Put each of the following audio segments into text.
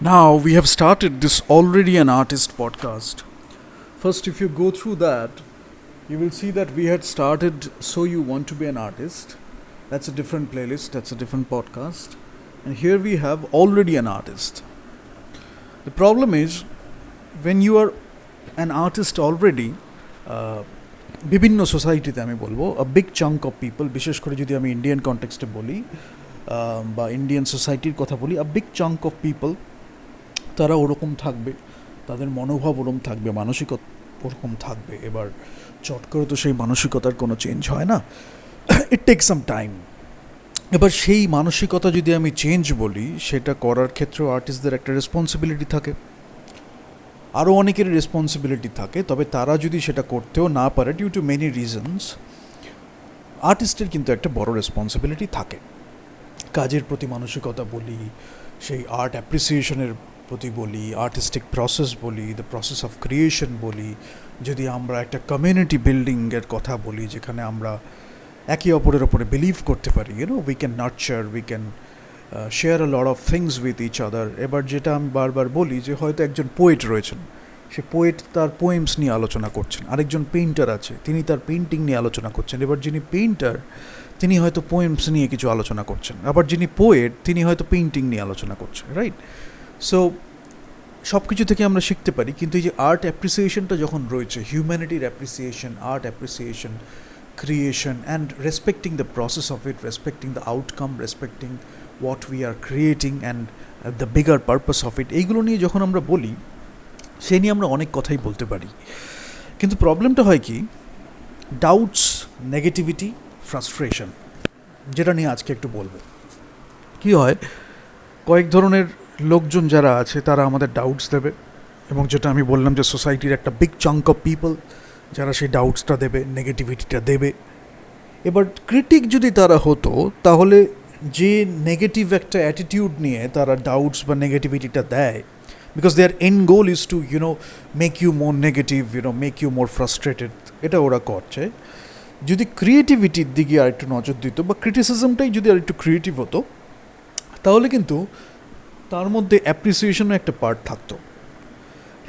Now we have started this already an artist podcast. First, if you go through that, you will see that we had started So You Want to Be an Artist. That's a different playlist, that's a different podcast. And here we have already an artist. The problem is, when you are an artist already, বিভিন্ন সোসাইটিতে আমি বলবো a big chunk of people, বিশেষ করে যদি আমি Indian কনটেক্সটে বলি বা ইন্ডিয়ান সোসাইটির কথা বলি, a big chunk of people তারা ওরকম থাকবে, তাদের মনোভাব ওরকম থাকবে, মানসিকতা ওরকম থাকবে। এবার চট করে তো সেই মানসিকতার কোনো চেঞ্জ হয় না, ইট টেক সাম টাইম। এবার সেই মানসিকতা যদি আমি চেঞ্জ বলি, সেটা করার ক্ষেত্রেও আর্টিস্টদের একটা রেসপন্সিবিলিটি থাকে, আরও অনেকের রেসপন্সিবিলিটি থাকে। তবে তারা যদি সেটা করতেও না পারে ডিউ টু মেনি রিজনস, আর্টিস্টের কিন্তু একটা বড় রেসপন্সিবিলিটি থাকে। কাজের প্রতি মানসিকতা বলি, সেই আর্ট অ্যাপ্রিসিয়েশনের প্রতি বলি, আর্টিস্টিক প্রসেস বলি, দ্য প্রসেস অফ ক্রিয়েশন বলি, যদি আমরা একটা কমিউনিটি বিল্ডিংয়ের কথা বলি যেখানে আমরা একে অপরের ওপরে বিলিভ করতে পারি, we can nurture, we can share a lot of things with each other. এবার যেটা আমি বারবার বলি যে হয়তো একজন পোয়েট রয়েছেন, সে পোয়েট তার পোয়েমস নিয়ে আলোচনা করছেন, আরেকজন পেইন্টার আছে, তিনি তার পেইন্টিং নিয়ে আলোচনা করছেন। এবার যিনি পেইন্টার তিনি হয়তো পোয়েমস নিয়ে কিছু আলোচনা করছেন, আবার যিনি পোয়েট তিনি হয়তো পেইন্টিং নিয়ে আলোচনা করছেন, রাইট? সো সব কিছু থেকে আমরা শিখতে পারি, কিন্তু এই যে আর্ট অ্যাপ্রিসিয়েশনটা যখন রয়েছে, হিউম্যানিটির appreciation, art appreciation, creation and respecting the process of it, respecting the outcome, respecting what we are creating and the bigger purpose of it, এইগুলো নিয়ে যখন আমরা বলি, সেই নিয়ে আমরা অনেক কথাই বলতে পারি। কিন্তু প্রবলেমটা হয় কি, ডাউটস, নেগেটিভিটি, ফ্রাস্ট্রেশন, যেটা নিয়ে আজকে একটু বলবো। কী হয়, কয়েক ধরনের লোকজন যারা আছে তারা আমাদের ডাউটস দেবে, এবং যেটা আমি বললাম যে সোসাইটির একটা বিগ চাঙ্ক অফ পিপল যারা সেই ডাউটসটা দেবে, নেগেটিভিটিটা দেবে। এবার ক্রিটিক যদি তারা হতো, তাহলে যে নেগেটিভ একটা অ্যাটিটিউড নিয়ে তারা ডাউটস বা নেগেটিভিটিটা দেয়, because their end goal is to make you more negative, make you more frustrated, এটা ওরা করছে। যদি ক্রিয়েটিভিটির দিকে আরেকটু নজর দিত, বা ক্রিটিসিজমটাই যদি আরেকটু ক্রিয়েটিভ হতো, তাহলে কিন্তু তার মধ্যে অ্যাপ্রিসিয়েশনও একটা পার্ট থাকতো,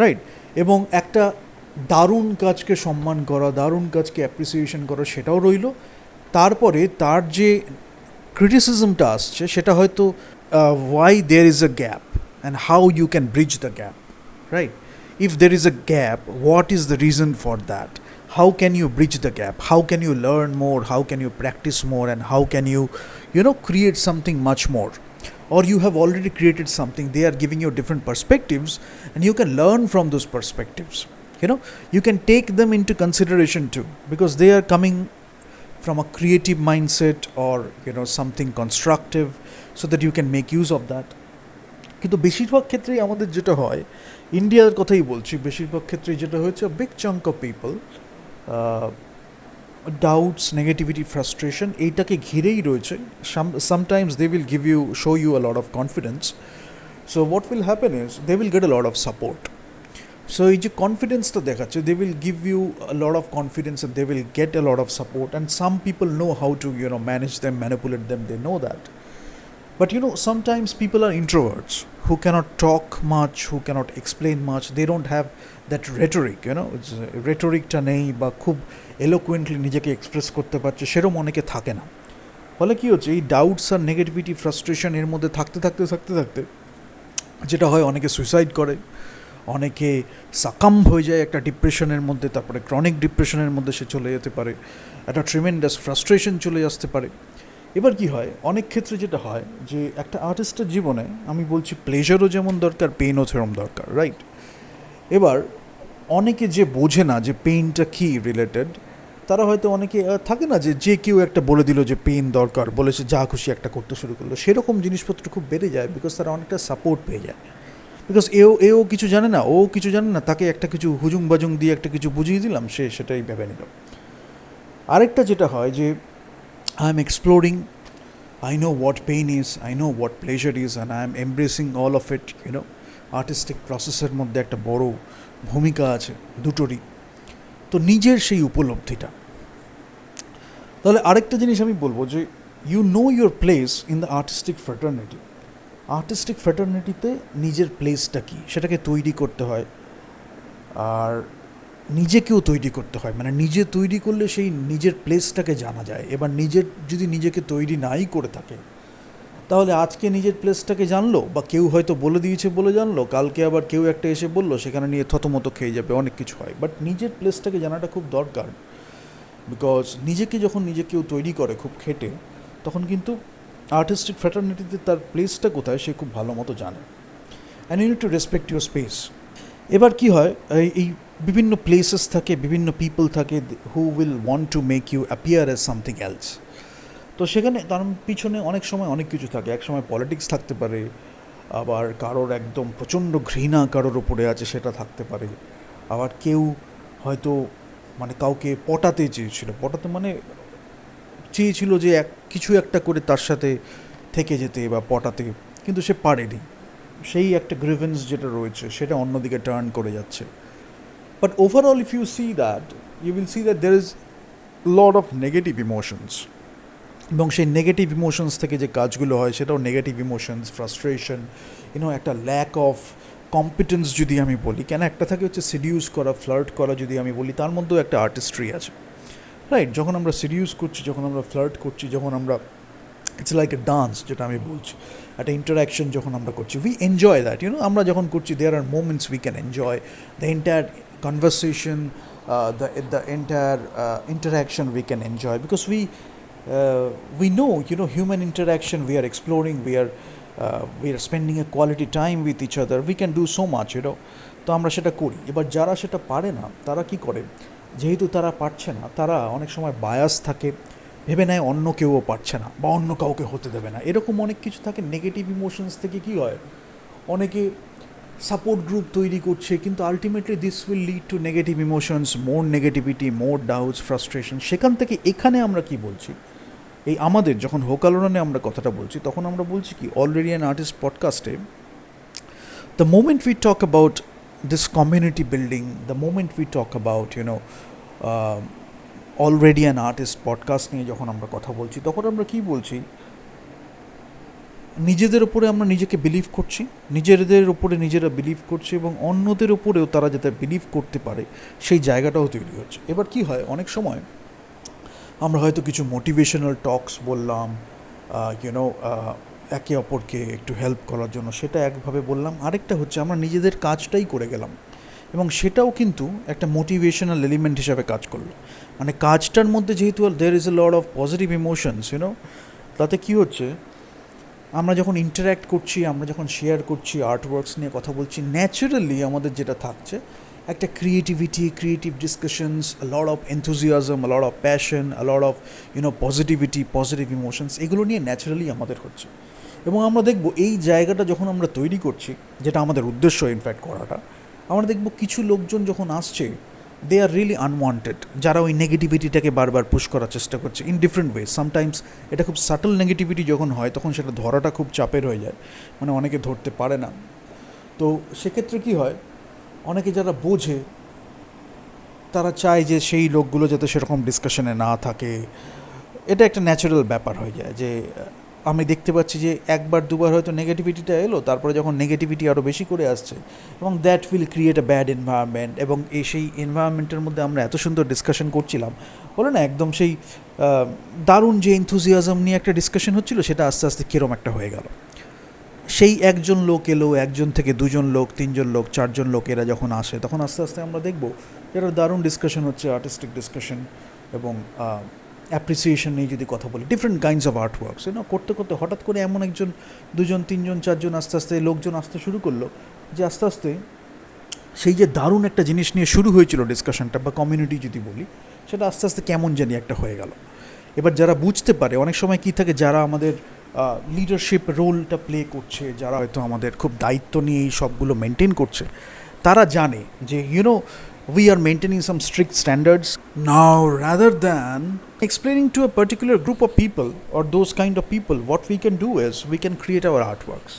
রাইট? এবং একটা দারুণ কাজকে সম্মান করা, দারুণ কাজকে অ্যাপ্রিসিয়েশন করা, সেটাও রইল। তারপরে তার যে ক্রিটিসিজমটা আসছে, সেটা হয়তো why there is a gap and how you can bridge the gap, right? If there is a gap, what is the reason for that? How can you bridge the gap? How can you learn more? How can you practice more? And how can you, create something much more? Or you have already created something, they are giving you different perspectives, and you can learn from those perspectives. You can take them into consideration too, because they are coming from a creative mindset, or something constructive, so that you can make use of that. কিন্তু বেশিরভাগ ক্ষেত্রেই আমাদের যেটা হয়, ইন্ডিয়ার কথাই বলছি, বেশিরভাগ ক্ষেত্রেই যেটা হয়েছে, big chunk of people, doubts, negativity, frustration, এইটাকে ঘিরেই রয়েছে। Sometimes they will show you a lot of confidence. So what will happen is they will get a lot of support. So এই যে কনফিডেন্সটা দেখাচ্ছে, they will give you a lot of confidence and they will get a lot of support, and some people know how to manage them, manipulate them, they know that. But sometimes people are introverts who cannot talk much, who cannot explain much. They don't have that rhetoric, rhetoricটা নেই, বা খুব eloquently নিজেকে express করতে পারছে, সেরকম অনেকে থাকে না। ফলে কী হচ্ছে, এই ডাউটস আর নেগেটিভিটি, ফ্রাস্ট্রেশন এর মধ্যে থাকতে থাকতে যেটা হয়, অনেকে সুইসাইড করে, অনেকে সাকাম হয়ে যায় একটা ডিপ্রেশনের মধ্যে, তারপরে ক্রনিক ডিপ্রেশনের মধ্যে সে চলে যেতে পারে, একটা ট্রিমেন্ডাস ফ্রাস্ট্রেশন চলে আসতে পারে। এবার কি হয়, অনেক ক্ষেত্রে যেটা হয় যে একটা আর্টিস্টের জীবনে, আমি বলছি, প্লেজারও যেমন দরকার, পেইনও সেরকম দরকার, রাইট? এবার অনেকে যে বোঝে না যে পেইনটা কী রিলেটেড, তারা হয়তো অনেকে থাকে না যে কেউ একটা বলে দিল যে পেইন দরকার, বলেছে যা খুশি একটা করতে শুরু করলো, সেরকম জিনিসপত্র খুব বেড়ে যায়, বিকজ তারা অনেকটা সাপোর্ট পেয়ে যায়। বিকজ এও কিছু জানে না, ও কিছু জানে না, তাকে একটা কিছু হুজুং বাজুং দিয়ে একটা কিছু বুঝিয়ে দিলাম, সে সেটাই ভেবে নিল। আরেকটা যেটা হয় যে I am exploring, I know what pain is, I know what pleasure is, and I am embracing all of it, artistic প্রসেসের মধ্যে একটা বড় ভূমিকা আছে দুটোরই। তো নিজের সেই উপলব্ধিটা, তাহলে আরেকটা জিনিস আমি বলবো যে you know your place in the artistic fraternity. Artistic ফ্র্যাটার্নিটিতে নিজের প্লেসটা কী সেটাকে তৈরি করতে হয়, আর নিজেকেও তৈরি করতে হয়। মানে নিজে তৈরি করলে সেই নিজের প্লেসটাকে জানা যায়। এবার নিজের যদি নিজেকে তৈরি নাই করে থাকে, তাহলে আজকে নিজের প্লেসটাকে জানলো, বা কেউ হয়তো বলে দিয়েছে বলে জানলো, কালকে আবার কেউ একটা এসে বললো, সেখানে নিয়ে থতমতো খেয়ে যাবে, অনেক কিছু হয়। বাট নিজের প্লেসটাকে জানাটা খুব দরকার, বিকজ নিজেকে যখন নিজে কেউ তৈরি করে খুব খেটে, তখন কিন্তু আর্টিস্টিক ফ্র্যাটার্নিটিতে তার প্লেসটা কোথায় সে খুব ভালো মতো জানে। And you need to respect your space. এবার কি হয়, এই বিভিন্ন প্লেসেস থাকে, বিভিন্ন পিপল থাকে who will want to make you appear as something else. তো সেখানে তার পিছনে অনেক সময় অনেক কিছু থাকে। এক সময় পলিটিক্স থাকতে পারে, আবার কারোর একদম প্রচণ্ড ঘৃণা কারোর ওপরে আছে সেটা থাকতে পারে, আবার কেউ হয়তো মানে কাউকে পটাতে চেয়েছিল, পটাতে মানে চেয়েছিল যে কিছু একটা করে তার সাথে থেকে যেতে বা পটাতে, কিন্তু সে পারেনি। সেই একটা গ্রিভেন্স যেটা রয়েছে সেটা অন্যদিকে টার্ন করে যাচ্ছে। But overall if you see that, you will see that there is lot of negative emotions, এবং সেই নেগেটিভ ইমোশনস থেকে যে কাজগুলো হয় সেটাও নেগেটিভ ইমোশনস, ফ্রাস্ট্রেশন, একটা ল্যাক অফ কম্পিটেন্স যদি আমি বলি। কেন একটা থাকে হচ্ছে সিডিউস করা, ফ্লার্ট করা, যদি আমি বলি তার মধ্যেও একটা আর্টিস্ট্রি আছে, রাইট? যখন আমরা সিডিউস করছি, যখন আমরা ফ্লার্ট করছি, যখন আমরা ইটস লাইক এ ডান্স, যেটা আমি বলছি, একটা ইন্টারাকশন যখন আমরা করছি, উই এনজয় দ্যাট, আমরা যখন করছি there are moments we can enjoy the entire conversation, the entire interaction we can enjoy, because we know, human interaction, we are exploring, we are spending a quality time with each other, we can do so much, তো আমরা সেটা করি। এবার যারা সেটা পারে না তারা কি করে, যেহেতু তারা পারছে না, তারা অনেক সময় বায়াস থাকে, ভেবে নেয় অন্য কেউও পারছে না বা অন্য কাউকে হতে দেবে না, এরকম অনেক কিছু থাকে। নেগেটিভ ইমোশনস থেকে কি হয়, অনেকে সাপোর্ট গ্রুপ তৈরি করছে, কিন্তু ultimately this will lead to negative emotions, more negativity, more doubts, frustration. সেখান থেকে এখানে আমরা কি বলছি, এই আমাদের যখন হোক আলোড়নে আমরা কথাটা বলছি, তখন আমরা বলছি কি, অলরেডি অ্যান আর্টিস্ট পডকাস্টে, the moment we talk about this community building, the moment we talk about already an artist podcast নিয়ে যখন আমরা কথা বলছি, তখন আমরা কি বলছি, নিজেদের ওপরে আমরা নিজেকে বিলিভ করছি, নিজেদের ওপরে নিজেরা বিলিভ করছি, এবং অন্যদের ওপরেও তারা যাতে বিলিভ করতে পারে সেই জায়গাটাও তৈরি হচ্ছে। এবার কি হয়, অনেক সময় আমরা হয়তো কিছু মোটিভেশনাল টকস বললাম, একে অপরকে একটু হেল্প করার জন্য, সেটা একভাবে বললাম। আরেকটা হচ্ছে আমরা নিজেদের কাজটাই করে গেলাম, এবং সেটাও কিন্তু একটা মোটিভেশনাল এলিমেন্ট হিসাবে কাজ করলো। মানে কাজটার মধ্যে যেহেতু there is a lot of positive emotions, তাতে কী হচ্ছে, আমরা যখন ইন্টার্যাক্ট করছি, আমরা যখন শেয়ার করছি, আর্টওয়ার্কস নিয়ে কথা বলছি, ন্যাচারালি আমাদের যেটা থাকছে একটা creativity, creative discussions, a lot of enthusiasm, a lot of passion, a lot of positivity, positive emotions, এগুলো নিয়ে ন্যাচারালি আমাদের হচ্ছে। এবং আমরা দেখব এই জায়গাটা যখন আমরা তৈরি করছি, যেটা আমাদের উদ্দেশ্য ইনফ্যাক্ট করাটা, আমরা দেখব কিছু লোকজন যখন আসছে, দে আর রিয়েলি আনওয়ান্টেড, যারা ওই নেগেটিভিটিটাকে বারবার পুশ করার চেষ্টা করছে ইন ডিফারেন্ট ওয়ে। সামটাইমস এটা খুব সাটল নেগেটিভিটি যখন হয়, তখন সেটা ধরাটা খুব চাপের হয়ে যায়, মানে অনেকে ধরতে পারে না। তো সেক্ষেত্রে কী হয়, অনেকে যারা বোঝে তারা চায় যে সেই লোকগুলো যাতে সেরকম ডিসকাশনে না থাকে। এটা একটা ন্যাচারাল ব্যাপার হয়ে যায়, যে আমি দেখতে পাচ্ছি যে একবার দুবার হয়তো নেগেটিভিটিটা এলো, তারপরে যখন নেগেটিভিটি আরও বেশি করে আসছে, এবং that will create a bad environment. এবং সেই এনভায়রনমেন্টের মধ্যে আমরা এত সুন্দর ডিসকাশন করছিলাম, বলে না একদম সেই দারুণ যে এনথুজিয়াজম নিয়ে একটা ডিসকাশন হচ্ছিল, সেটা আস্তে আস্তে কীরকম একটা হয়ে গেল। সেই একজন লোক এলো, একজন থেকে দুজন লোক, তিনজন লোক, চারজন লোক, এরা যখন আসে, তখন আস্তে আস্তে আমরা দেখব এরা দারুণ ডিসকাশন হচ্ছে, আর্টিস্টিক ডিসকাশন, এবং অ্যাপ্রিসিয়েশন নিয়ে যদি কথা বলি, different kinds of art works, করতে করতে হঠাৎ করে এমন একজন, দুজন, তিনজন, চারজন, আস্তে আস্তে লোকজন আসতে শুরু করলো, যে আস্তে আস্তে সেই যে দারুণ একটা জিনিস নিয়ে শুরু হয়েছিল ডিসকাশনটা, বা কমিউনিটি যদি বলি, সেটা আস্তে আস্তে কেমন জানি একটা হয়ে গেল। এবার যারা বুঝতে পারে, অনেক সময় কী থাকে, যারা আমাদের লিডারশিপ রোলটা প্লে করছে, যারা হয়তো আমাদের খুব দায়িত্ব নিয়ে এই সবগুলো মেনটেন করছে, তারা জানে যে we are maintaining some strict standards. Now, rather than explaining to a particular group of people or those kind of people, what we can do is we can create our artworks.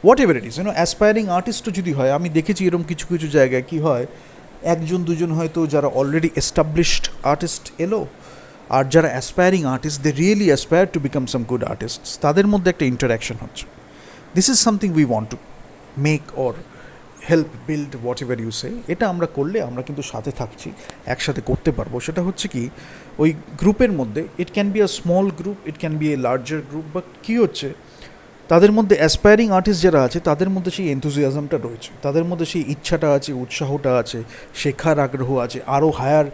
Whatever it is, aspiring artist to যদি হয়, আমি দেখেছি এরকম কিছু কিছু জায়গায় কি হয়, একজন দুজন হয়তো যারা অলরেডি এস্টাবলিশড আর্টিস্ট এলো, আর যারা aspiring artist, they really aspire to become some good artists, তাদের মধ্যে একটা ইন্টারাকশন হচ্ছে। This is something we want to make or help build whatever you say. এটা আমরা করলে আমরা কিন্তু সাথে থাকছি, একসাথে করতে পারবো। সেটা হচ্ছে কি, ওই গ্রুপের মধ্যে it can be a small group, it can be a larger group, but কী হচ্ছে, তাদের মধ্যে অ্যাসপায়ারিং আর্টিস্ট যারা আছে তাদের মধ্যে সেই এনথুজিয়াজমটা রয়েছে, তাদের মধ্যে সেই ইচ্ছাটা আছে, উৎসাহটা আছে, শেখার আগ্রহ আছে, আরও হায়ার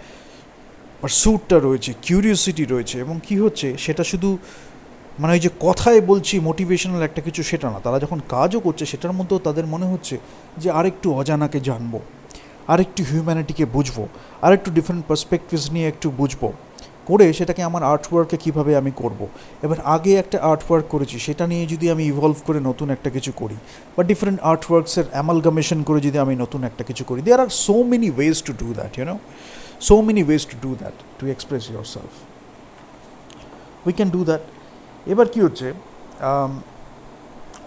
পারস্যুটটা রয়েছে, কিউরিওসিটি রয়েছে। এবং কি হচ্ছে, সেটা শুধু মানে ওই যে কথায় বলছি মোটিভেশনাল একটা কিছু, সেটা না, তারা যখন কাজও করছে সেটার মধ্যেও তাদের মনে হচ্ছে যে আরেকটু অজানাকে জানবো, আরেকটু হিউম্যানিটিকে বুঝবো, আরেকটু ডিফারেন্ট পার্সপেক্টিভস নিয়ে একটু বুঝবো, করে সেটাকে আমার আর্টওয়ার্কে কীভাবে আমি করব। এবার আগে একটা আর্টওয়ার্ক করেছি, সেটা নিয়ে যদি আমি ইভলভ করে নতুন একটা কিছু করি, বা ডিফারেন্ট আর্টওয়ার্কসের অ্যামালগামেশন করে যদি আমি নতুন একটা কিছু করি, there are so many ways to do that, you know, so many ways to do that, to express yourself, we can do that. এবার কী হচ্ছে,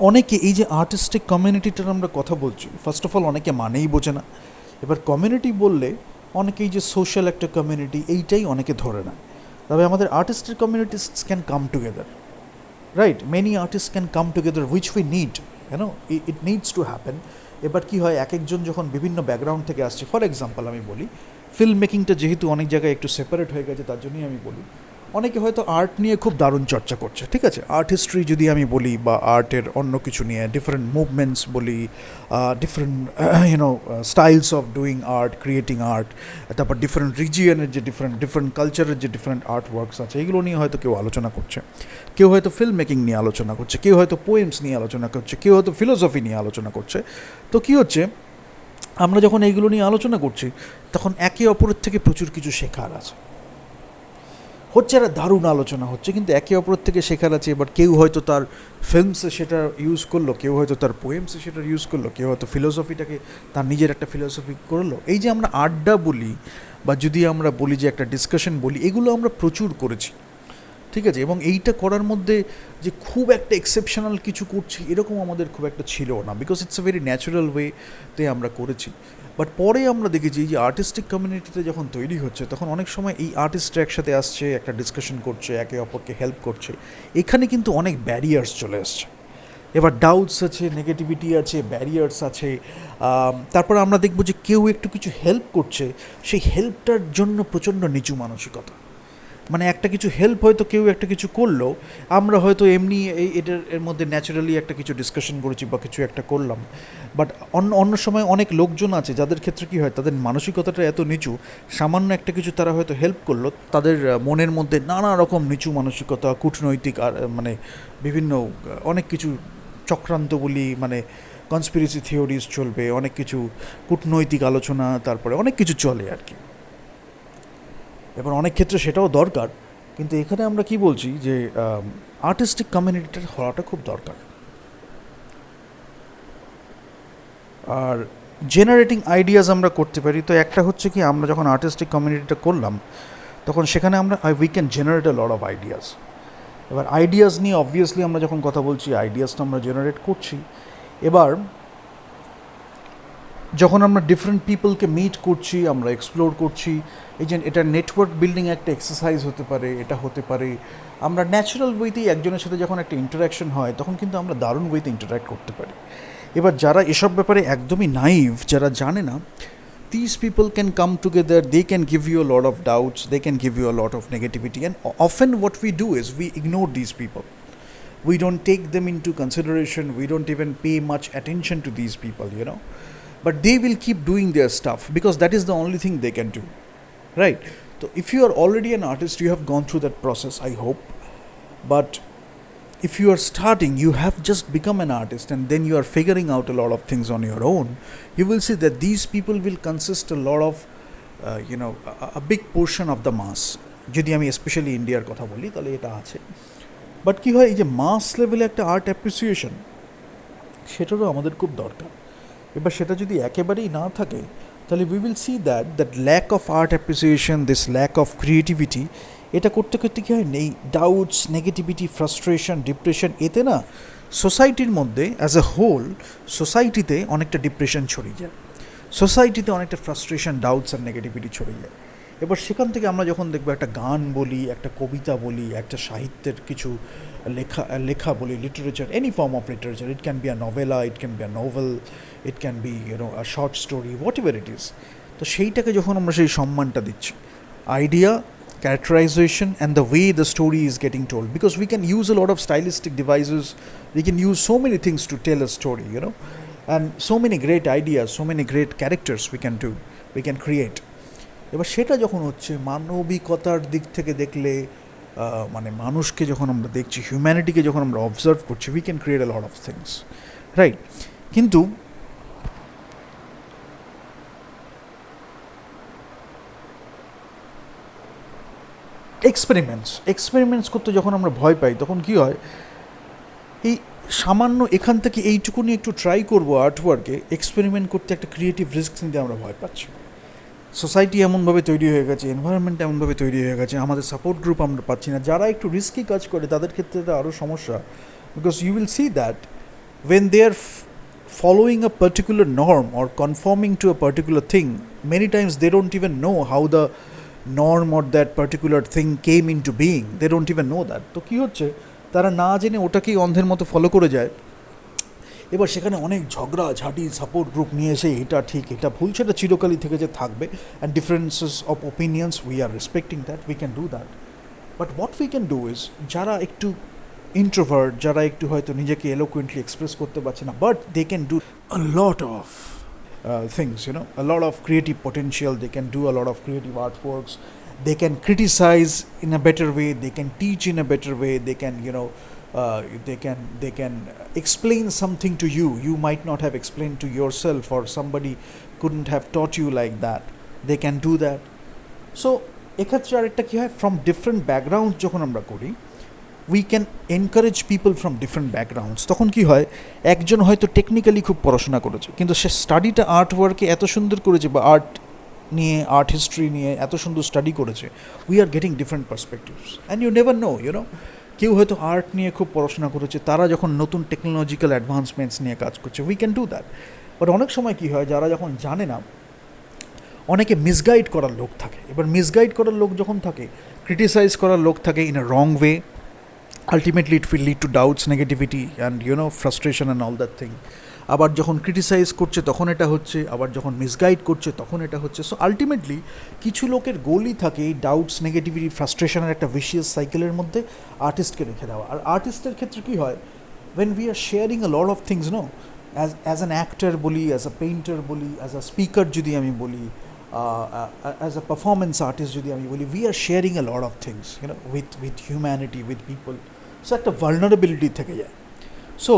অনেকে এই যে আর্টিস্টিক কমিউনিটিটার আমরা কথা বলছি, ফার্স্ট অফ অল অনেকে মানেই বোঝে না। এবার কমিউনিটি বললে অনেকেই যে সোশ্যাল একটা কমিউনিটি, এইটাই অনেকে ধরে না। তবে আমাদের আর্টিস্টের communities can come together, right, many artist can come together, which we need, you know, it needs to happen. এবার কী হয়, এক একজন যখন বিভিন্ন ব্যাকগ্রাউন্ড থেকে আসছে, ফর এক্সাম্পল আমি বলি, ফিল্ম মেকিংটা যেহেতু অনেক জায়গায় একটু সেপারেট হয়ে গেছে, তার জন্যই আমি বলি, অনেকে হয়তো আর্ট নিয়ে খুব দারুণ চর্চা করছে, ঠিক আছে, আর্ট হিস্ট্রি যদি আমি বলি, বা আর্টের অন্য কিছু নিয়ে ডিফারেন্ট মুভমেন্টস বলি, different you know styles of doing art, creating art, তারপর ডিফারেন্ট রিজিয়নের যে ডিফারেন্ট কালচারের যে ডিফারেন্ট আর্ট ওয়ার্কস আছে, এগুলো নিয়ে হয়তো কেউ আলোচনা করছে, কেউ হয়তো ফিল্ম মেকিং নিয়ে আলোচনা করছে, কেউ হয়তো পোয়েমস নিয়ে আলোচনা করছে, কেউ হয়তো ফিলোসফি নিয়ে আলোচনা করছে। তো কী হচ্ছে, আমরা যখন এইগুলো নিয়ে আলোচনা করছি, তখন একে অপরের থেকে প্রচুর কিছু শেখার আছে, হচ্ছে একটা দারুণ আলোচনা হচ্ছে, কিন্তু একে অপরের থেকে শেখার আছে। এবার কেউ হয়তো তার ফিল্মসে সেটা ইউজ করলো, কেউ হয়তো তার পোয়েমসে সেটা ইউজ করলো, কেউ হয়তো ফিলোসফিটাকে তার নিজের একটা ফিলোসফি করলো। এই যে আমরা আড্ডা বলি, বা যদি আমরা বলি যে একটা ডিসকাশন বলি, এগুলো আমরা প্রচুর করেছি, ঠিক আছে, এবং এইটা করার মধ্যে যে খুব একটা এক্সেপশনাল কিছু করছি এরকম আমাদের খুব একটা ছিল না, because it's a very natural ওয়েতে আমরা করেছি। বাট পরে আমরা দেখেছি যে আর্টিস্টিক কমিউনিটিতে যখন তৈরি হচ্ছে, তখন অনেক সময় এই আর্টিস্টরা একসাথে আসছে, একটা ডিসকাশন করছে, একে অপরকে হেল্প করছে, এখানে কিন্তু অনেক ব্যারিয়ার্স চলে আসছে। এবার ডাউটস আছে, নেগেটিভিটি আছে, ব্যারিয়ার্স আছে। তারপর আমরা দেখব যে কেউ একটু কিছু হেল্প করছে, সেই হেল্পটার জন্য প্রচণ্ড নিচু মানসিকতা, মানে একটা কিছু হেল্প হয়তো কেউ একটা কিছু করলো, আমরা হয়তো এমনি এর মধ্যে ন্যাচারালি একটা কিছু ডিসকাশন করেছি বা কিছু একটা করলাম। বাট অন্য সময় অনেক লোকজন আছে যাদের ক্ষেত্রে কী হয়, তাদের মানসিকতাটা এত নিচু, সামান্য একটা কিছু তারা হয়তো হেল্প করলো, তাদের মনের মধ্যে নানা রকম নিচু মানসিকতা, কূটনৈতিক আর মানে বিভিন্ন অনেক কিছু চক্রান্ত বলি, মানে কনস্পিরেসি থিওরিজ চলবে, অনেক কিছু কূটনৈতিক আলোচনা, তারপরে অনেক কিছু চলে আর কি। এবার অনেক ক্ষেত্রে সেটাও দরকার, কিন্তু এখানে আমরা কি বলছি যে আর্টিস্টিক কমিউনিটিটার হওয়াটা খুব দরকার। আর জেনারেটিং আইডিয়াস আমরা করতে পারি। তো একটা হচ্ছে কি, আমরা যখন আর্টিস্টিক কমিউনিটিটা করলাম, তখন সেখানে আমরা we can generate a lot of ideas. এবার আইডিয়াস নিয়ে অবভিয়াসলি আমরা যখন কথা বলছি, আইডিয়াসটা আমরা জেনারেট করছি। এবার যখন আমরা ডিফারেন্ট পিপলকে মিট করছি, আমরা এক্সপ্লোর করছি, এই যে এটা নেটওয়ার্ক বিল্ডিং একটা এক্সারসাইজ হতে পারে, এটা হতে পারে আমরা ন্যাচারাল ওয়েতেই একজনের সাথে যখন একটা ইন্টারাকশন হয়, তখন কিন্তু আমরা দারুণ ওয়েতে ইন্টারাক্ট করতে পারি। এবার যারা এসব ব্যাপারে একদমই নাইভ, যারা জানে না, these people can come together, they can give you a lot of doubts, they can give you a lot of negativity, and often what we do is we ignore these people. We don't take them into consideration, we don't even pay much attention to these people, you know. But they will keep doing their stuff because that is the only thing they can do, right? So if you are already an artist, you have gone through that process, I hope. But if you are starting, you have just become an artist and then you are figuring out a lot of things on your own, you will see that these people will consist a lot of a big portion of the mass. যদি আমি specially ইন্ডিয়ার কথা বলি তাহলে এটা আছে। But কী হয়, এই যে মাস লেভেলে একটা আর্ট অ্যাপ্রিসিয়েশন, সেটারও আমাদের খুব দরকার। এবার সেটা যদি একেবারেই না থাকে, তাহলে we will see that lack of art appreciation, this lack of creativity, এটা করতে করতে কী হয়, নেই ডাউটস, নেগেটিভিটি, ফ্রাস্ট্রেশন, ডিপ্রেশন, এতে না সোসাইটির মধ্যে অ্যাজ এ হোল সোসাইটিতে অনেকটা ডিপ্রেশন ছড়িয়ে যায়, সোসাইটিতে অনেকটা ফ্রাস্ট্রেশন, ডাউটস আর নেগেটিভিটি ছড়িয়ে যায়। এবার সেখান থেকে আমরা যখন দেখবো একটা গান বলি, একটা কবিতা বলি, একটা সাহিত্যের কিছু লেখা বলি, literature, any form of literature, it can be a novella, it can be a novel, it can be a short story, what ever it is. তো সেইটাকে যখন আমরা সেই সম্মানটা দিচ্ছি, idea, characterization and the way the story is getting told, because we can use a lot of stylistic devices, we can use so many things to tell a story, and so many great ideas, so many great characters we can create. এবার সেটা যখন হচ্ছে মানবিকতার দিক থেকে দেখলে, মানে মানুষকে যখন আমরা দেখছি, হিউম্যানিটিকে যখন আমরা অবজার্ভ করছি, we can create a lot of things, right? কিন্তু এক্সপেরিমেন্টস করতে যখন আমরা ভয় পাই, তখন কি হয়, এই সামান্য এখান থেকে এইটুকুনি একটু ট্রাই করবো আর্টওয়ার্কে, এক্সপেরিমেন্ট করতে একটা ক্রিয়েটিভ রিস্ক নিতে আমরা ভয় পাচ্ছি। সোসাইটি এমনভাবে তৈরি হয়ে গেছে, এনভায়রনমেন্ট এমনভাবে তৈরি হয়ে গেছে, আমাদের সাপোর্ট গ্রুপ আমরা পাচ্ছি না। যারা একটু রিস্কি কাজ করে তাদের ক্ষেত্রে এটা আরও সমস্যা, because you will see that when they are following a particular norm or conforming to a particular thing, many times they don't even know how the norm or that particular thing came into being. They don't even know that. তো কী হচ্ছে, তারা না জেনে ওটাকেই অন্ধের মতো follow করে যায়। এবার সেখানে অনেক ঝগড়া ঝাঁটি, সাপোর্ট গ্রুপ নিয়ে এসে এটা ঠিক এটা ভুল, সেটা চিরকালই থেকে যে থাকবে। And differences of opinions, we are respecting that, we can do that. But what we can do is, যারা একটু ইন্ট্রোভার্ট, যারা একটু হয়তো নিজেকে এলোকুয়েন্টলি এক্সপ্রেস করতে পারছে না, but they can do a lot of things, a lot of creative potential, they can do a lot of creative artworks, they can criticize in a better way, they can teach in a better way, they can they can explain something to you you might not have explained to yourself, or somebody couldn't have taught you like that, they can do that. So এক্ষেত্রে আরেকটা কী হয়, from different background যখন আমরা করি, we can encourage people from different backgrounds. তখন কী হয়, একজন হয়তো টেকনিক্যালি খুব পড়াশোনা করেছে, কিন্তু সে স্টাডিটা আর্ট ওয়ার্কে এত সুন্দর করেছে, বা আর্ট নিয়ে, আর্ট হিস্ট্রি নিয়ে এত সুন্দর স্টাডি করেছে, we are getting different perspectives, and you never know, কেউ হয়তো আর্ট নিয়ে খুব পড়াশোনা করেছে, তারা যখন নতুন টেকনোলজিক্যাল অ্যাডভান্সমেন্টস নিয়ে কাজ করছে, we can do that. But অনেক সময় কী হয়, যারা যখন জানে না, অনেকে মিসগাইড করার লোক থাকে। এবার মিসগাইড করার লোক যখন থাকে, ক্রিটিসাইজ করার লোক থাকে in a wrong way, ultimately it will lead to doubts, negativity and frustration and all that thing. আবার যখন ক্রিটিসাইজ করছে তখন এটা হচ্ছে, আবার যখন মিসগাইড করছে তখন এটা হচ্ছে। সো আলটিমেটলি কিছু লোকের গোলই থাকে এই ডাউটস, নেগেটিভিটি, ফ্রাস্ট্রেশনের একটা ভিশিয়াস সাইকেলের মধ্যে আর্টিস্টকে রেখে দেওয়া। আর আর্টিস্টের ক্ষেত্রে কী হয়, when we are sharing a lot of things, as an actor বলি, as a painter বলি, as a speaker যদি আমি বলি, as a performance artist যদি আমি বলি, we are sharing a lot of things, with humanity, with people. So একটা vulnerability থেকে যায়। So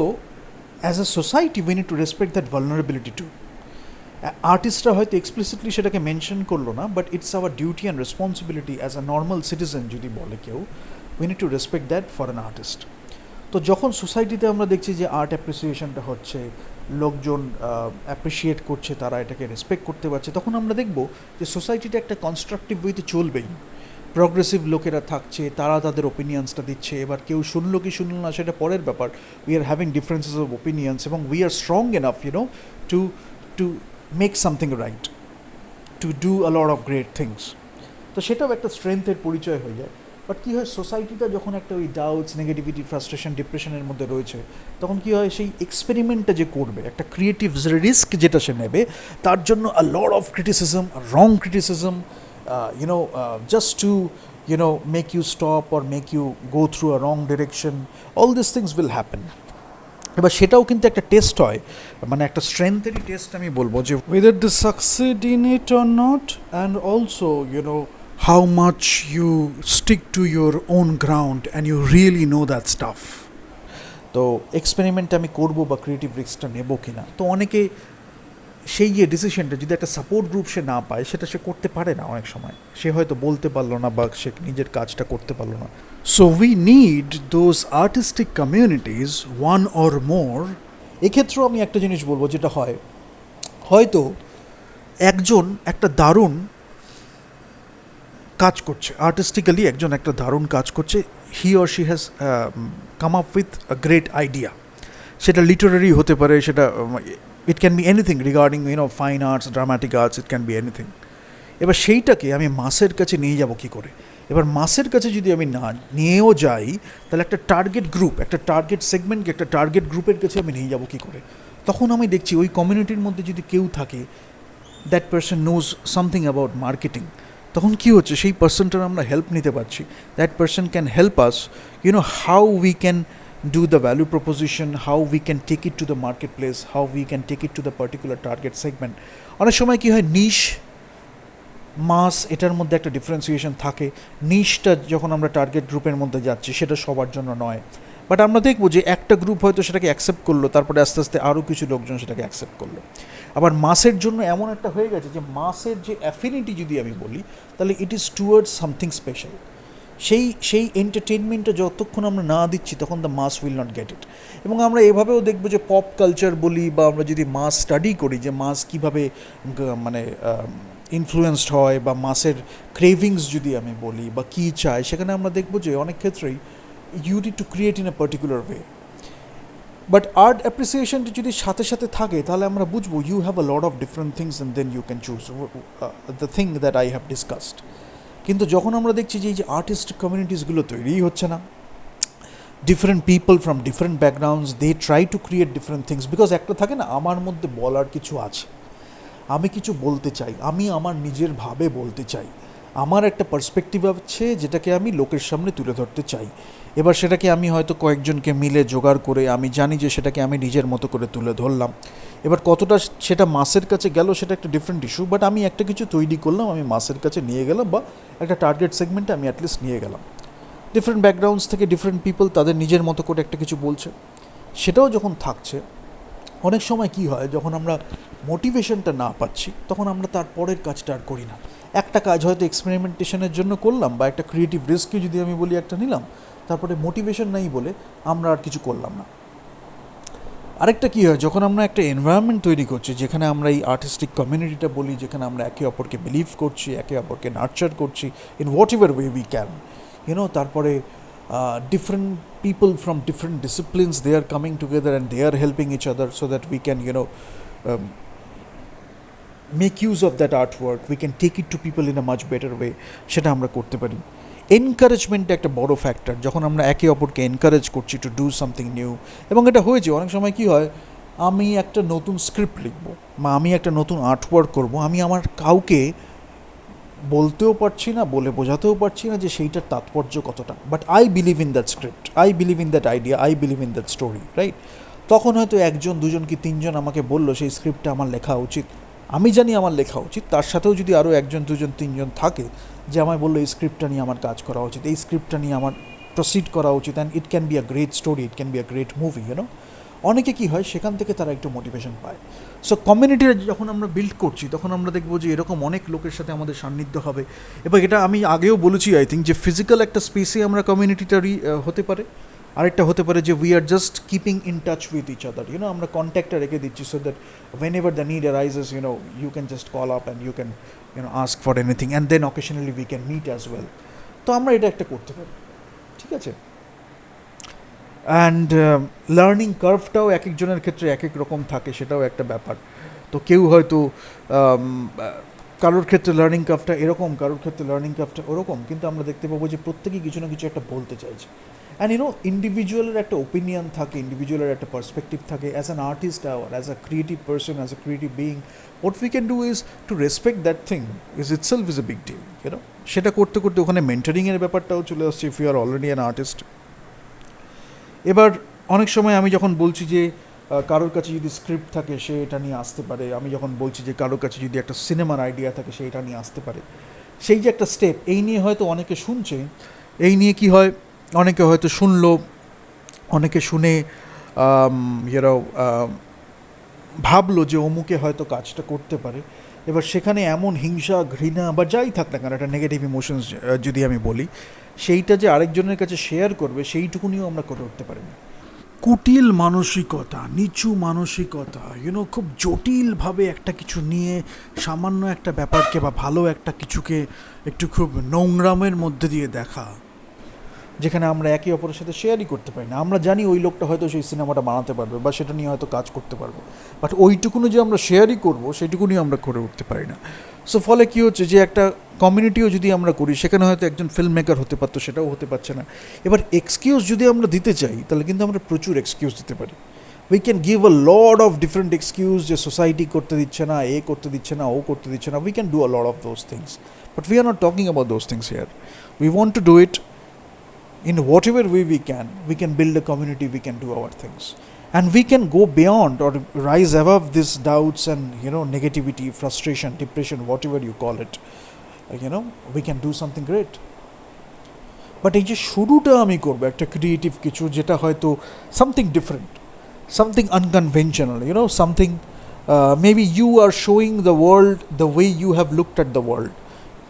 as a society we need to respect that vulnerability too. আর্টিস্টরা হয়তো এক্সপ্লিসিটলি সেটাকে মেনশন করলো না, but it's our duty and responsibility as a normal citizen যদি বলে কেউ, we need to respect that for an artist. তো যখন সোসাইটিতে আমরা দেখছি যে আর্ট অ্যাপ্রিসিয়েশনটা হচ্ছে, লোকজন অ্যাপ্রিসিয়েট করছে, তারা এটাকে রেসপেক্ট করতে পারছে, তখন আমরা দেখব যে সোসাইটিটা একটা কনস্ট্রাকটিভ ওয়েতে চলবেই। প্রগ্রেসিভ লোকেরা থাকছে, তারা তাদের ওপিনিয়ন্সটা দিচ্ছে। এবার কেউ শুনলো কি শুনলো না সেটা পরের ব্যাপার, we are having differences of opinions, এবং we are strong enough to to make something right, to do a lot of great things. তো সেটাও একটা স্ট্রেংথের পরিচয় হয়ে যায়। বাট কী হয়, সোসাইটিটা যখন একটা ওই ডাউটস, নেগেটিভিটি, ফ্রাস্ট্রেশন, ডিপ্রেশনের মধ্যে রয়েছে, তখন কী হয়, সেই এক্সপেরিমেন্টটা যে করবে, একটা ক্রিয়েটিভ রিস্ক যেটা সে নেবে, তার জন্য a lot of criticism, wrong criticism, just to make you stop or make you go through a wrong direction, all these things will happen. এবার সেটাও কিন্তু একটা টেস্ট হয়, মানে একটা স্ট্রেংথেরই টেস্ট আমি বলবো, যে whether they succeed in it or not, and also how much you stick to your own ground and you really know that stuff. তো এক্সপেরিমেন্ট আমি করবো বা ক্রিয়েটিভ রিস্কটা নেবো কিনা, তো অনেকে সেই ডিসিশনটা যদি একটা সাপোর্ট গ্রুপ সে না পায়, সেটা সে করতে পারে না। অনেক সময় সে হয়তো বলতে পারলো না, বা সে নিজের কাজটা করতে পারলো না। So we need those artistic communities, one or more. এক্ষেত্রেও আমি একটা জিনিস বলবো, যেটা হয়, হয়তো একজন একটা দারুণ কাজ করছে, আর্টিস্টিক্যালি একজন একটা দারুণ কাজ করছে, he or she has come up with a great idea. সেটা লিটারারি হতে পারে, সেটা it can be anything regarding fine arts, dramatic arts, it can be anything. এবার সেইটাকে আমি মাসের কাছে নিয়ে যাব কী করে? এবার মাসের কাছে যদি আমি না নিয়েও যাই, তাহলে একটা টার্গেট গ্রুপ, একটা টার্গেট সেগমেন্টকে একটা টার্গেট গ্রুপের কাছে আমি নিয়ে যাব কী করে? তখন আমি দেখছি ওই কমিউনিটির মধ্যে যদি কেউ থাকে, that person knows something about marketing, তখন কী হচ্ছে, সেই পার্সনটার আমরা হেল্প নিতে পারছি। That person can help us, how we can do the value proposition, how we can take it to the marketplace, how we can take it to the particular target segment. অনেক সময় কী হয়, নিশ মাস এটার মধ্যে একটা differentiation থাকে। নিশটা যখন আমরা target গ্রুপের মধ্যে যাচ্ছি সেটা সবার জন্য নয়, বাট আমরা দেখবো যে একটা গ্রুপ হয়তো সেটাকে অ্যাকসেপ্ট করলো, তারপরে আস্তে আস্তে আরও কিছু লোকজন সেটাকে অ্যাকসেপ্ট করলো। আবার মাসের জন্য এমন একটা হয়ে গেছে যে মাসের যে অ্যাফিনিটি যদি আমি বলি, তাহলে it is towards something special. সেই এন্টারটেনমেন্টটা যতক্ষণ আমরা না দিচ্ছি তখন the mass will not get it. এবং আমরা এভাবেও দেখবো যে পপ কালচার বলি, বা আমরা যদি মাস স্টাডি করি যে মাস কীভাবে মানে ইনফ্লুয়েন্সড হয়, বা মাসের ক্রেভিংস যদি আমি বলি বা কী চায়, সেখানে আমরা দেখবো যে অনেক ক্ষেত্রেই you need to create in a particular way. But art অ্যাপ্রিসিয়েশনটি যদি সাথে সাথে থাকে, তাহলে আমরা বুঝবো you have a lot of different things and then you can choose the thing that I have discussed. কিন্তু যখন আমরা দেখছি যে এই যে আর্টিস্ট কমিউনিটিসগুলো তৈরিই হচ্ছে না, different people from different backgrounds, they try to create different things, because একটা থাকে না, আমার মধ্যে বলার কিছু আছে, আমি কিছু বলতে চাই, আমি আমার নিজের ভাবে বলতে চাই, আমার একটা পার্সপেক্টিভ আছে যেটাকে আমি লোকের সামনে তুলে ধরতে চাই। এবার সেটাকে আমি হয়তো কয়েকজনকে মিলে জোগাড় করে আমি জানি যে সেটাকে আমি নিজের মতো করে তুলে ধরলাম। এবার কতটা সেটা মাসের কাছে গেল সেটা একটা ডিফারেন্ট ইস্যু, বাট আমি একটা কিছু তৈরি করলাম, আমি মাসের কাছে নিয়ে গেলাম, বা একটা টার্গেট সেগমেন্টে আমি অ্যাটলিস্ট নিয়ে গেলাম। ডিফারেন্ট ব্যাকগ্রাউন্ডস থেকে ডিফারেন্ট পিপল তাদের নিজের মতো করে একটা কিছু বলছে, সেটাও যখন থাকছে, অনেক সময় কি হয়, যখন আমরা মোটিভেশনটা না পাচ্ছি তখন আমরা তার পরের কাজটা আর করি না। একটা কাজ হয়তো এক্সপেরিমেন্টেশনের জন্য করলাম, বা একটা ক্রিয়েটিভ রিস্ককে যদি আমি বলি একটা নিলাম, তারপরে মোটিভেশন নাই বলে আমরা আর কিছু করলাম না। আরেকটা কী হয়, যখন আমরা একটা এনভায়রনমেন্ট তৈরি করছি যেখানে আমরা এই আর্টিস্টিক কমিউনিটিটা বলি, যেখানে আমরা একে অপরকে বিলিভ করছি, একে অপরকে নার্চার করছি in what ever way we can, তারপরে different people from different disciplines, they are coming together and they are helping each other so that we can make use of that artwork, we can take it to people in a much better way, সেটা আমরা করতে পারি। Encouragement একটা বড় factor, যখন আমরা একে অপরকে এনকারেজ করছি টু ডু সামথিং নিউ। এবং এটা হয়েছে অনেক সময় কি হয়, আমি একটা নতুন স্ক্রিপ্ট লিখবো বা আমি একটা নতুন আর্টওয়ার্ক করব, আমি আমার কাউকে বলতেও পারছি না, বলে বোঝাতেও পারছি না যে সেইটার তাৎপর্য কতটা, but I believe in that script, I believe in that idea, I believe in that story, right? তখন হয়তো একজন দুজন কি তিনজন আমাকে বললো সেই স্ক্রিপ্টটা আমার লেখা উচিত, আমি জানি আমার লেখা উচিত, তার সাথেও যদি আরও একজন দুজন তিনজন থাকে যে আমায় বললো এই স্ক্রিপ্টটা নিয়ে আমার কাজ করা উচিত, এই স্ক্রিপ্টটা নিয়ে আমার প্রসিড করা উচিত, and it can be a great story, it can be a great movie, অনেকে কী হয় সেখান থেকে তারা একটু মোটিভেশন পায়। সো কমিউনিটির যখন আমরা বিল্ড করছি তখন আমরা দেখবো যে এরকম অনেক লোকের সাথে আমাদের সান্নিধ্য হবে। এবং এটা আমি আগেও বলেছি আই থিঙ্ক, যে ফিজিক্যাল একটা স্পেসে আমরা কমিউনিটিটারই হতে পারে, আরেকটা হতে পারে যে we are just keeping in touch with each other, আমরা কন্ট্যাক্টটা রেখে দিচ্ছি, so that whenever the need arises you can just call up and you can ask for anything, and then occasionally we can meet as well. তো আমরা এটা একটা করতে পারি, ঠিক আছে? অ্যান্ড লার্নিং কার্ভটাও এক একজনের ক্ষেত্রে এক এক রকম থাকে, সেটাও একটা ব্যাপার। তো কেউ হয়তো কারোর ক্ষেত্রে লার্নিং কার্ভটা এরকম, কারোর ক্ষেত্রে লার্নিং কার্ভটা ওরকম, কিন্তু আমরা দেখতে পাবো যে প্রত্যেকেই কিছু না কিছু একটা বলতে চাইছে। অ্যান্ড ইন্ডিভিজুয়ালের একটা ওপিনিয়ন থাকে, ইন্ডিভিজুয়ালের একটা পার্সপেক্টিভ থাকে। অ্যাজ অ্যান আর্টিস্ট আর as a creative person, as a creative being, what we can do is to respect that thing, is itself is a big deal, সেটা করতে করতে ওখানে মেন্টরিংয়ের ব্যাপারটাও চলে আসছে, if you are already an artist. এবার অনেক সময় আমি যখন বলছি যে কারোর কাছে যদি স্ক্রিপ্ট থাকে সে এটা নিয়ে আসতে পারে, আমি যখন বলছি যে কারোর কাছে যদি একটা সিনেমার আইডিয়া থাকে সে এটা নিয়ে আসতে পারে, সেই যে একটা স্টেপ, এই নিয়ে হয়তো অনেকে শুনছে, এই নিয়ে কি হয়, অনেকে হয়তো শুনলো, অনেকে শুনে ভাবলো যে অমুকে হয়তো কাজটা করতে পারে। এবার সেখানে এমন হিংসা, ঘৃণা বা যাই থাক না কেন, একটা নেগেটিভ ইমোশনস যদি আমি বলি, সেইটা যে আরেকজনের কাছে শেয়ার করবে সেইটুকুনিও আমরা করে উঠতে পারি না। কুটিল মানসিকতা, নিচু মানসিকতা, খুব জটিলভাবে একটা কিছু নিয়ে সামান্য একটা ব্যাপারকে বা ভালো একটা কিছুকে একটু খুব নোংরামের মধ্যে দিয়ে দেখা, যেখানে আমরা একে অপরের সাথে শেয়ারই করতে পারি না। আমরা জানি ওই লোকটা হয়তো সেই সিনেমাটা বানাতে পারবে বা সেটা নিয়ে হয়তো কাজ করতে পারবো, বাট ওইটুকুনি যে আমরা শেয়ারই করবো সেইটুকুনি আমরা করে উঠতে পারি না। সো ফলে কী হচ্ছে, যে একটা কমিউনিটিও যদি আমরা করি, সেখানে হয়তো একজন ফিল্ম মেকার হতে পারতো, সেটাও হতে পারছে না। এবার এক্সকিউজ যদি আমরা দিতে চাই, তাহলে কিন্তু আমরা প্রচুর এক্সকিউজ দিতে পারি। We can give a lot of different excuse, যে সোসাইটি করতে দিচ্ছে না, এ করতে দিচ্ছে না, ও করতে দিচ্ছে না। We can do a lot of those things, but we are not talking about those things here. We want to do it in whatever way we can build a community, we can do our things, and we can go beyond or rise above these doubts and negativity, frustration, depression, whatever you call it. We can do something great. But এই যে শুরুটা আমি করবো একটা creative কিছু, যেটা হয়তো something different, something unconventional, something maybe you are showing the world the way you have looked at the world,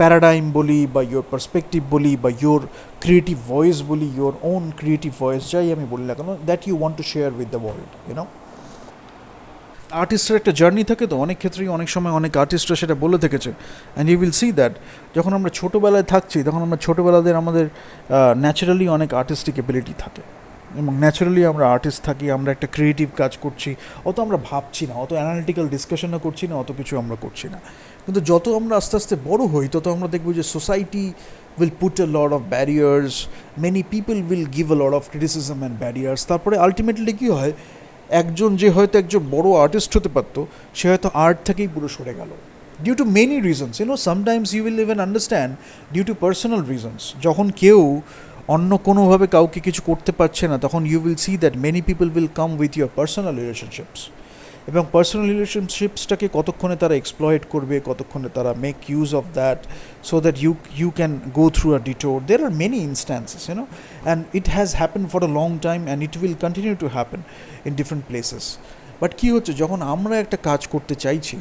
paradigm বলি বা ইয়োর পার্সপেক্টিভ বলি বা ইয়োর ক্রিয়েটিভ ভয়েস বলি, ইয়োর ওন ক্রিয়েটিভ ভয়েস যাই আমি বলি না কেন, that you want to share with the world. আর্টিস্টের একটা জার্নি থাকে, তো অনেক ক্ষেত্রেই অনেক সময় অনেক আর্টিস্টরা সেটা বলে থেকেছে। And you will see that যখন আমরা ছোটোবেলায় থাকছি, তখন আমরা ছোটোবেলাদের আমাদের ন্যাচারালি অনেক আর্টিস্টিক এবিলিটি থাকে, এবং ন্যাচারালি আমরা আর্টিস্ট থাকি, আমরা একটা ক্রিয়েটিভ কাজ করছি, অত আমরা ভাবছি না, অত অ্যানালিটিক্যাল ডিসকাশনও করছি না, অত কিছু আমরা করছি না। কিন্তু যত আমরা আস্তে আস্তে বড় হই, তত আমরা দেখব যে society will put a lot of barriers, many people will give a lot of criticism and barriers. তারপরে আলটিমেটলি কী হয়, একজন যে হয়তো একজন বড় আর্টিস্ট হতে পারতো, সে হয়তো আর্ট থেকেই পুরো সরে গেল, due to many reasons. Sometimes you will even understand due to personal reasons. যখন কেউ অন্য কোনোভাবে কাউকে কিছু করতে পারছে না, তখন you will see that many people will come with your personal relationships, এবং পার্সোনাল রিলেশনশিপসটাকে কতক্ষণে তারা এক্সপ্লয়েট করবে, কতক্ষণে তারা make use of that, so that you can go through a detour. There are many instances, and it has happen for a long time and it will continue to happen in different places. But কী হচ্ছে, যখন আমরা একটা কাজ করতে চাইছি,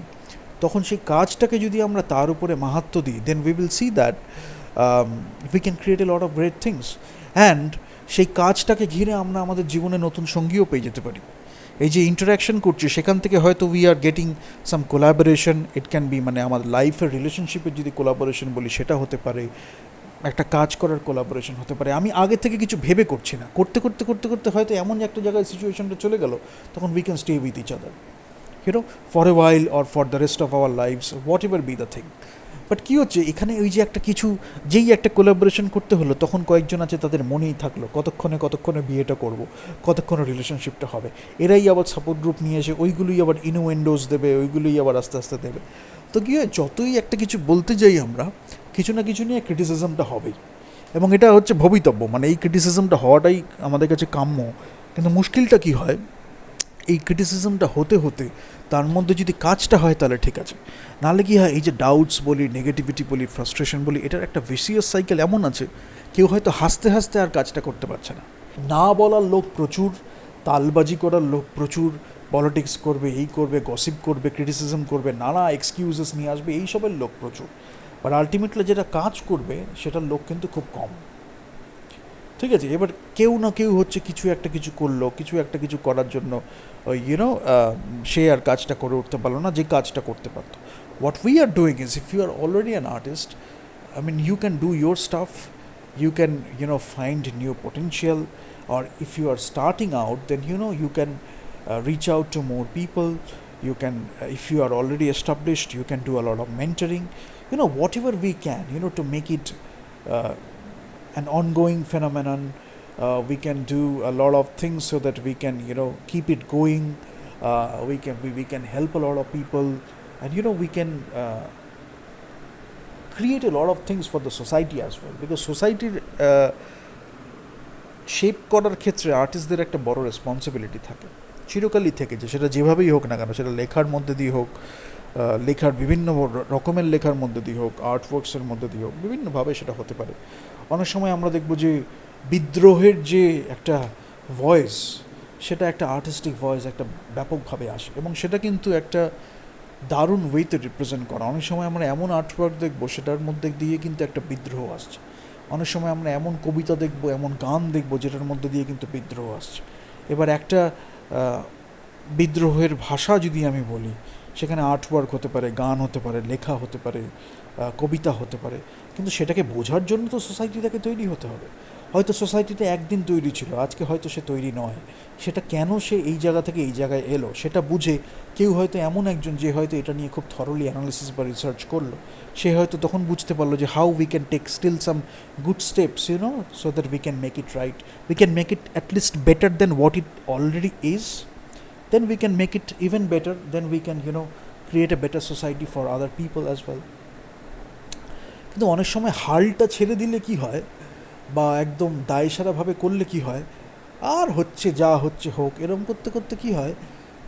তখন সেই কাজটাকে যদি আমরা তার উপরে মাহাত্ম্য দিই, then we will see that we can create a lot of great things, and সেই কাজটাকে ঘিরে আমরা আমাদের জীবনে নতুন সঙ্গীও পেয়ে যেতে পারি। এই যে ইন্টারাকশন করছি, সেখান থেকে হয়তো we are getting some collaboration. It can B আমাদের লাইফের রিলেশনশিপের যদি কোলাবোরেশন বলি, সেটা হতে পারে, একটা কাজ করার কোলাবোরেশন হতে পারে। আমি আগে থেকে কিছু ভেবে করছি না, করতে করতে করতে করতে হয়তো এমন একটা জায়গায় সিচুয়েশনটা চলে গেল, তখন we can stay with each other for a while or for the rest of our lives, whatever be the thing. But কী হচ্ছে, এখানে ওই যে একটা কিছু, যেই একটা কোলাবোরেশন করতে হলো, তখন কয়েকজন আছে তাদের মনেই থাকলো কতক্ষণে বিয়েটা করব, কতক্ষণে রিলেশনশিপটা হবে। এরাই আবার সাপোর্ট গ্রুপ নিয়ে এসে ওইগুলোই আবার ইনুয়েন্ডোজ দেবে, ওইগুলোই আবার আস্তে আস্তে দেবে। তো কী হয়, যতই একটা কিছু বলতে যাই আমরা, কিছু না কিছু নিয়ে ক্রিটিসিজমটা হবেই, এবং এটা হচ্ছে ভবিতব্য, এই ক্রিটিসিজমটা হওয়াটাই আমাদের কাছে কাম্য। কিন্তু মুশকিলটা কী হয়, এই ক্রিটিসিজমটা হতে হতে তার মধ্যে যদি কাজটা হয়, তাহলে ঠিক আছে, নাহলে কী হয়, এই যে ডাউটস বলি, নেগেটিভিটি বলি, ফ্রাস্ট্রেশন বলি, এটার একটা ভিসিয়াস সাইকেল এমন আছে, কেউ হয়তো হাসতে হাসতে আর কাজটা করতে পারছে না। না বলার লোক প্রচুর, তালবাজি করার লোক প্রচুর, পলিটিক্স করবে, এই করবে, গসিপ করবে, ক্রিটিসিজম করবে, নানা এক্সকিউজেস নিয়ে আসবে, এইসবের লোক প্রচুর। বাট আলটিমেটলি যেটা কাজ করবে, সেটার লোক কিন্তু খুব কম। ঠিক আছে, এবার কেউ না কেউ হচ্ছে কিছু করলো, কিছু করার জন্য সে আর কাজটা করে উঠতে পারলো না যে কাজটা করতে পারতো। What we are doing is, if you are already an artist, you can do your stuff, you can find new potential, or if you are starting out, then you can reach out to more people. You can if you are already established, you can do a lot of mentoring, whatever we can, to make it an ongoing phenomenon. We can do a lot of things so that we can keep it going. We can help a lot of people, and we can create a lot of things for the society as well, because society shape করার ক্ষেত্রে আর্টিস্টদের একটা বড় responsibility থাকে, চিরকালই থেকে, যে সেটা যেভাবেই হোক না কেন, সেটা লেখার মধ্যে দিয়ে হোক, লেখার বিভিন্ন রকমের লেখার মধ্যে দিয়ে হোক, আর্টওয়ার্কসের মধ্যে দিয়ে হোক, বিভিন্নভাবে সেটা হতে পারে। অনেক সময় আমরা দেখব যে বিদ্রোহের যে একটা ভয়েস, সেটা একটা আর্টিস্টিক ভয়েস একটা ব্যাপকভাবে আসে, এবং সেটা কিন্তু একটা দারুণ ওয়েতে রিপ্রেজেন্ট করা। অনেক সময় আমরা এমন আর্টওয়ার্ক দেখবো, সেটার মধ্যে দিয়ে কিন্তু একটা বিদ্রোহ আসছে। অনেক সময় আমরা এমন কবিতা দেখবো, এমন গান দেখবো, যেটার মধ্যে দিয়ে কিন্তু বিদ্রোহ আসছে। এবার একটা বিদ্রোহের ভাষা যদি আমি বলি, সেখানে আর্টওয়ার্ক হতে পারে, গান হতে পারে, লেখা হতে পারে, কবিতা হতে পারে, কিন্তু সেটাকে বোঝার জন্য তো সোসাইটিটাকে তৈরি হতে হবে। হয়তো সোসাইটিতে একদিন তৈরি ছিল, আজকে হয়তো সে তৈরি নয়। সেটা কেন সে এই জায়গা থেকে এই জায়গায় এলো সেটা বুঝে কেউ হয়তো এমন একজন যে হয়তো এটা নিয়ে খুব থরলি অ্যানালিসিস বা রিসার্চ করলো, সে হয়তো তখন বুঝতে পারলো যে how we can take still some good steps, so that we can make it right, we can make it at least better than what it already is, then we can make it even better, then we can create a better society for other people as well. কিন্তু অনেক সময় হালটা ছেড়ে দিলে কি হয়, বা একদম দায়সারাভাবে করলে কি হয়, আর হচ্ছে যা হচ্ছে হোক, এরম করতে করতে কি হয়,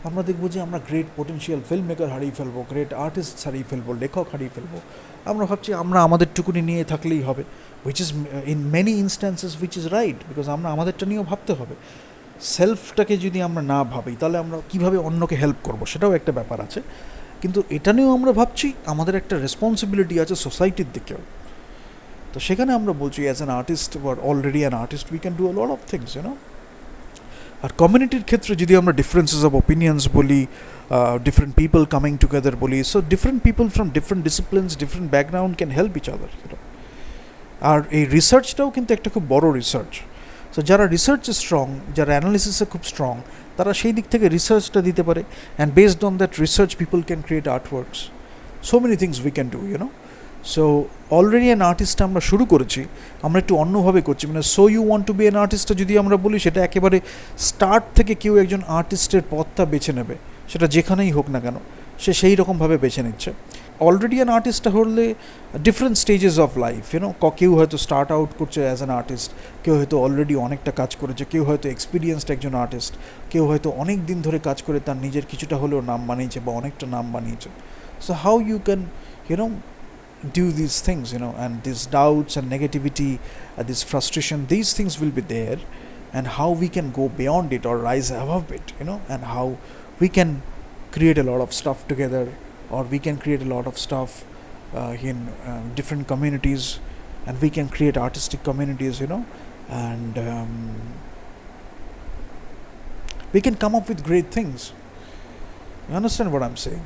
আমরা দেখবো যে আমরা গ্রেট পোটেনশিয়াল ফিল্ম মেকার হারিয়ে ফেলবো, গ্রেট আর্টিস্ট হারিয়ে ফেলবো, লেখক হারিয়ে ফেলবো। আমরা ভাবছি আমরা আমাদের টুকুনি নিয়ে থাকলেই হবে, which is in many instances which is right, because আমরা আমাদেরটা নিয়েও ভাবতে হবে। সেলফটাকে যদি আমরা না ভাবি তাহলে আমরা কীভাবে অন্যকে হেল্প করব সেটাও একটা ব্যাপার আছে। কিন্তু এটা নিয়েও আমরা ভাবছি আমাদের একটা রেসপন্সিবিলিটি আছে সোসাইটির দিকেও। তো সেখানে আমরা বলছি অ্যাজ অ্যান আর্টিস্ট বা already an artist we can do a lot of things. আর কমিউনিটির ক্ষেত্রে যদি আমরা ডিফারেন্সেস অফ ওপিনিয়ন্স বলি, ডিফারেন্ট পিপল কামিং টুগেদার বলি, so different people from different disciplines, different background can help each other. আর এই রিসার্চটাও কিন্তু একটা খুব বড় রিসার্চ। সো যারা রিসার্চে স্ট্রং, যারা অ্যানালিসিসে খুব স্ট্রং, তারা সেই দিক থেকে রিসার্চটা দিতে পারে, and based on that research people can create art works, so many things we can do. So already an artist আমরা শুরু করেছি, আমরা একটু অন্যভাবে করছি। মানে so you want to be an আর্টিস্টটা যদি আমরা বলি, সেটা একেবারে স্টার্ট থেকে কেউ একজন আর্টিস্টের পথটা বেছে নেবে, সেটা যেখানেই হোক না কেন সে সেই রকমভাবে বেছে নিচ্ছে। অলরেডি অ্যান আর্টিস্টটা হলে ডিফারেন্ট স্টেজেস অফ লাইফ, কেউ হয়তো স্টার্ট আউট করছে অ্যাজ অ্যান আর্টিস্ট, কেউ হয়তো অলরেডি অনেকটা কাজ করেছে, কেউ হয়তো এক্সপিরিয়েন্সড একজন আর্টিস্ট, কেউ হয়তো অনেক দিন ধরে কাজ করে তার নিজের কিছুটা হলেও নাম বানিয়েছে বা অনেকটা নাম বানিয়েছে। So how you can do these things, and these doubts and negativity, this frustration, these things will be there, and how we can go beyond it or rise above it, and how we can create a lot of stuff together, or we can create a lot of stuff in different communities, and we can create artistic communities, and we can come up with great things. You understand what I'm saying?